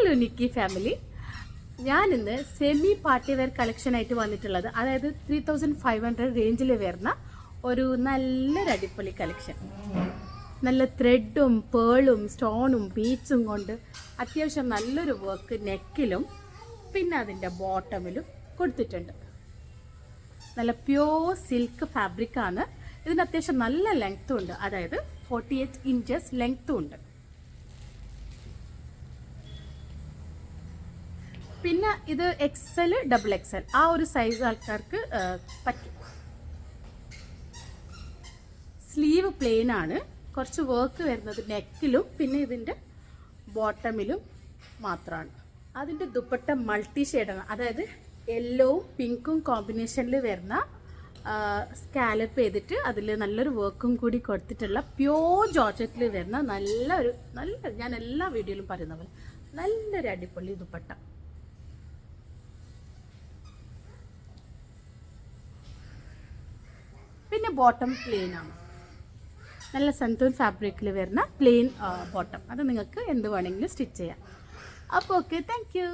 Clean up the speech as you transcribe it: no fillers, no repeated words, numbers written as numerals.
Hello Nikki family. ഞാനിന്ന് semi party wear കളക്ഷനായിട്ട് വന്നിട്ടുള്ളത്, അതായത് 3500 റേഞ്ചിൽ വരുന്ന ഒരു നല്ലൊരു അടിപൊളി കളക്ഷൻ. നല്ല ത്രെഡും പേളും സ്റ്റോണും ബീഡ്സും കൊണ്ട് അത്യാവശ്യം നല്ലൊരു വർക്ക് നെക്കിലും പിന്നെ അതിൻ്റെ ബോട്ടമിലും കൊടുത്തിട്ടുണ്ട്. നല്ല പ്യോർ സിൽക്ക് ഫാബ്രിക്കാണ്. ഇതിന് അത്യാവശ്യം നല്ല ലെങ്ത്തും ഉണ്ട്, അതായത് 48 ഇഞ്ചസ് ലെങ്ത്തും ഉണ്ട്. പിന്നെ ഇത് XL, XXL ആ ഒരു സൈസ് ആൾക്കാർക്ക് പറ്റും. സ്ലീവ് പ്ലെയിൻ ആണ്, കുറച്ച് വർക്ക് വരുന്നത് നെക്കിലും പിന്നെ ഇതിൻ്റെ ബോട്ടമിലും മാത്രമാണ്. അതിൻ്റെ ദുപ്പട്ട മൾട്ടി ഷെയ്ഡാണ്, അതായത് യെല്ലോവും പിങ്കും കോമ്പിനേഷനിൽ വരുന്ന സ്കാലപ്പ് ചെയ്തിട്ട് അതിൽ നല്ലൊരു വർക്കും കൂടി കൊടുത്തിട്ടുള്ള പ്യോർ ജോർജറ്റിൽ വരുന്ന നല്ല ഞാൻ എല്ലാ വീഡിയോയിലും പറയുന്ന പോലെ നല്ലൊരു അടിപൊളി ദുപ്പട്ട. പിന്നെ ബോട്ടം പ്ലെയിൻ ആണ്, നല്ല സന്തൂർ ഫാബ്രിക്കിൽ വരുന്ന പ്ലെയിൻ ബോട്ടം. അത് നിങ്ങൾക്ക് എന്ത് വേണമെങ്കിലും സ്റ്റിച്ച് ചെയ്യാം. അപ്പോൾ ഓക്കെ, താങ്ക് യു.